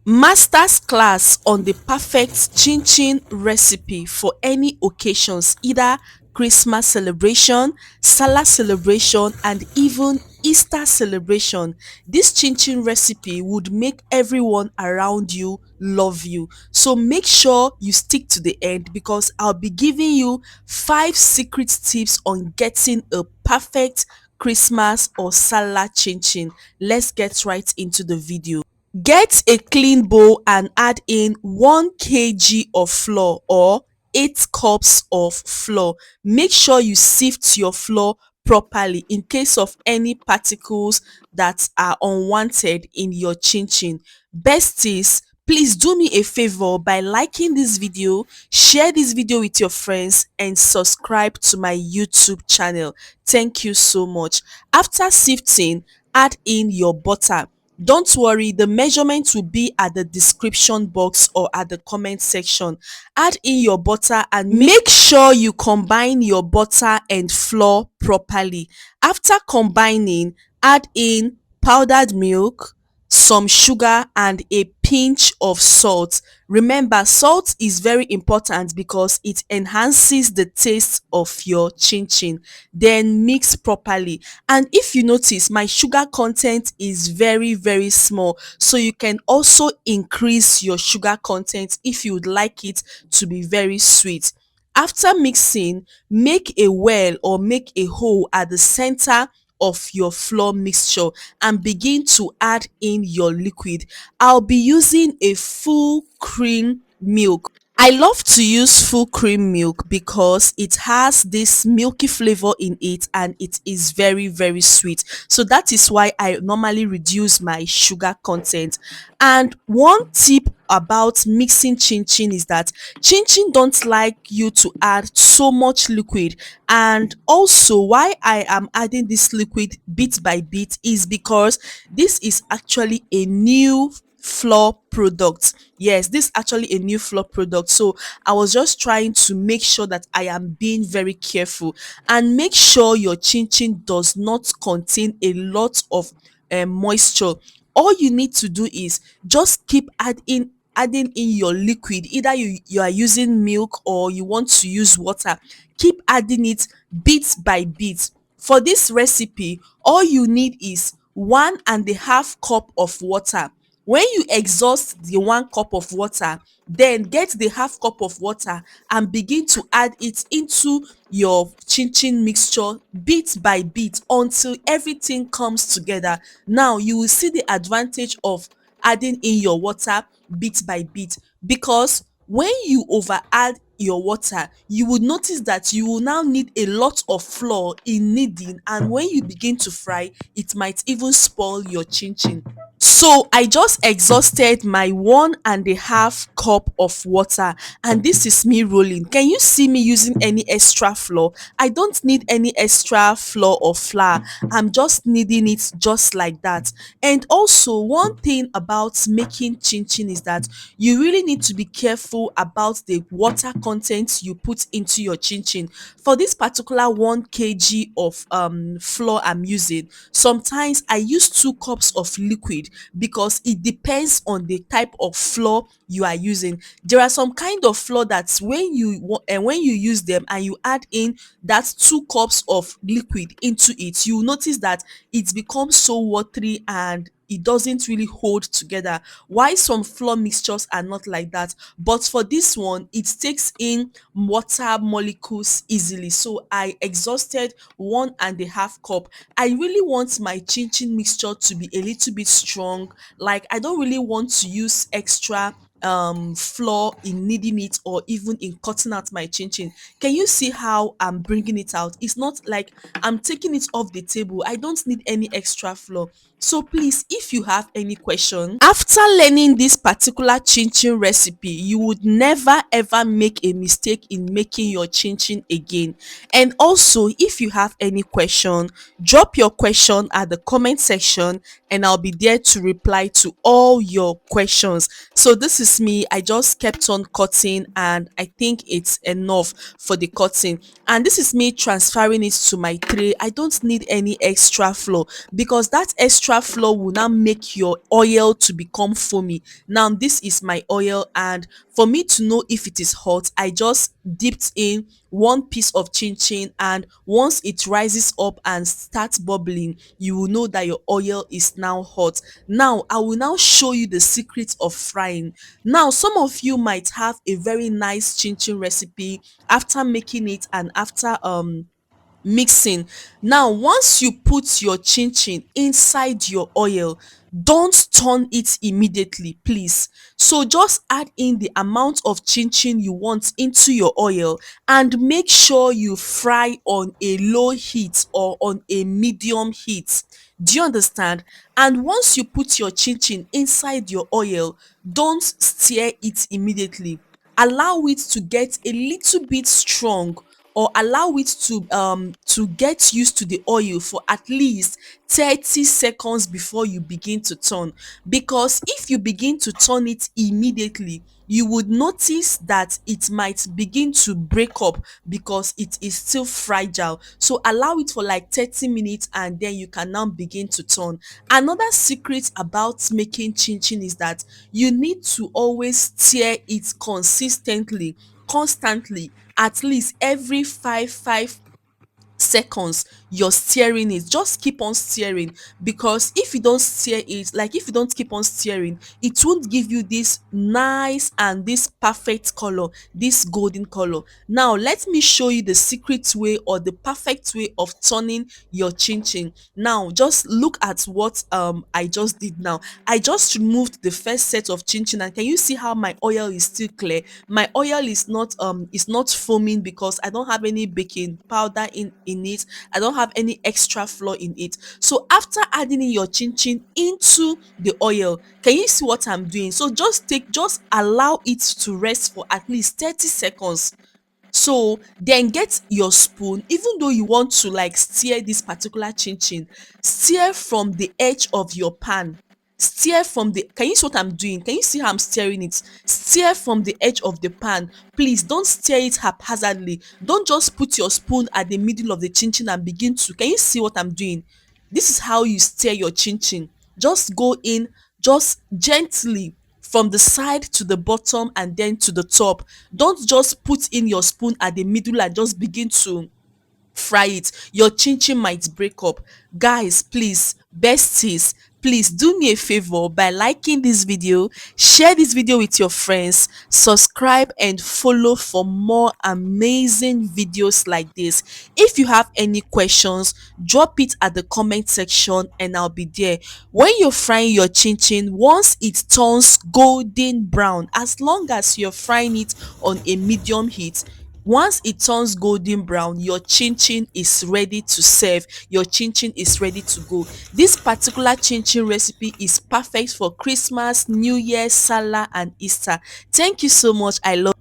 Master's class on the perfect chin-chin recipe for any occasions, either Christmas celebration, Salah celebration, and even Easter celebration. This chin-chin recipe would make everyone around you love you. So make sure you stick to the end because I'll be giving you 5 secret tips on getting a perfect Christmas or Salah chin-chin. Let's get right into the video. Get a clean bowl and add in 1 kg of flour or 8 cups of flour. Make sure you sift your flour properly in case of any particles that are unwanted in your chin chin. Besties, please do me a favor by liking this video, share this video with your friends and subscribe to my YouTube channel. Thank you so much. After sifting, add in your butter. Don't worry, the measurement will be at the description box or at the comment section. Add in your butter and make sure you combine your butter and flour properly. After combining, add in powdered milk, some sugar and a pinch of salt. Remember, salt is very important because it enhances the taste of your chin chin. Then mix properly. And if you notice, my sugar content is very small, so you can also increase your sugar content if you would like it to be very sweet. After mixing, make a well or make a hole at the center of your flour mixture and begin to add in your liquid. I'll be using a full cream milk. I love to use full cream milk because it has this milky flavor in it and it is very sweet. So that is why I normally reduce my sugar content. And one tip about mixing chin chin is that chin chin don't like you to add so much liquid. And also why I am adding this liquid bit by bit is because this is actually a new flour product. Yes, this is actually a new flour product. So I was just trying to make sure that I am being very careful. And make sure your chin chin does not contain a lot of moisture. All you need to do is just keep adding in your liquid. Either you are using milk or you want to use water, keep adding it bit by bit. For this recipe, all you need is 1.5 cup of water. When you exhaust the 1 cup of water, then get the half cup of water and begin to add it into your chin chin mixture bit by bit until everything comes together. Now you will see the advantage of adding in your water bit by bit, because when you over add your water, you will notice that you will now need a lot of flour in kneading, and when you begin to fry, it might even spoil your chin chin. So I just exhausted my 1.5 cup of water and this is me rolling. Can you see me using any extra flour? I don't need any extra flour or flour. I'm just kneading it just like that. And also one thing about making chin chin is that you really need to be careful about the water content you put into your chin chin. For this particular 1 kg of flour I'm using, sometimes I use 2 cups of liquid because it depends on the type of flour you are using. There are some kind of flour that when you use them and you add in that 2 cups of liquid into it, you will notice that it becomes so watery and it doesn't really hold together. Why some flour mixtures are not like that, but for this one it takes in water molecules easily. So I exhausted 1.5 cup. I really want my chin chin mixture to be a little bit strong. Like I don't really want to use extra flour in kneading it or even in cutting out my chin chin. Can you see how I'm bringing it out? It's not like I'm taking it off the table. I don't need any extra flour. So please, if you have any question after learning this particular chin chin recipe, you would never ever make a mistake in making your chin chin again. And also, if you have any question, drop your question at the comment section and I'll be there to reply to all your questions. So this is is me. I just kept on cutting, and I think it's enough for the cutting. And this is me transferring it to my tray. I don't need any extra flour, because that extra flour will now make your oil to become foamy. Now this is my oil, and for me to know if it is hot, I just dipped in one piece of chin chin, and once it rises up and starts bubbling, you will know that your oil is now hot. Now I will now show you the secret of frying. Now some of you might have a very nice chin chin recipe after making it and after mixing. Now once you put your chin chin inside your oil, don't turn it immediately, please. So just add in the amount of chin chin you want into your oil, and make sure you fry on a low heat or on a medium heat. Do you understand? And once you put your chin chin inside your oil, don't stir it immediately. Allow it to get a little bit strong, or allow it to get used to the oil for at least 30 seconds before you begin to turn. Because if you begin to turn it immediately, you would notice that it might begin to break up because it is still fragile. So allow it for like 30 minutes, and then you can now begin to turn. Another secret about making chin chin is that you need to always stir it consistently, constantly, at least every five seconds you're stirring it. Just keep on stirring, because if you don't stir it, like if you don't keep on stirring, it won't give you this nice and this perfect color, this golden color. Now let me show you the secret way, or the perfect way of turning your chin chin. Now just look at what I just did. Now I just removed the first set of chin chin, and can you see how my oil is still clear? My oil is not foaming because I don't have any baking powder in it. I don't have any extra flour in it. So after adding in your chin chin into the oil, can you see what I'm doing? So just allow it to rest for at least 30 seconds. So then get your spoon. Even though you want to like stir this particular chin chin, stir from the edge of your pan. Stir from the, can you see what I'm doing? Can you see how I'm stirring it? Stir from the edge of the pan. Please don't stir it haphazardly. Don't just put your spoon at the middle of the chin chin and begin to, can you see what I'm doing? This is how you stir your chin chin. Just go in, just gently, from the side to the bottom and then to the top. Don't just put in your spoon at the middle and just begin to fry it. Your chin chin might break up. Guys, please, besties, please do me a favor by liking this video, share this video with your friends, subscribe and follow for more amazing videos like this. If you have any questions, drop it at the comment section and I'll be there. When you're frying your chin chin, once it turns golden brown, as long as you're frying it on a medium heat, once it turns golden brown, your chin chin is ready to serve. Your chin chin is ready to go. This particular chin chin recipe is perfect for Christmas, New Year, Salah and Easter. Thank you so much. I love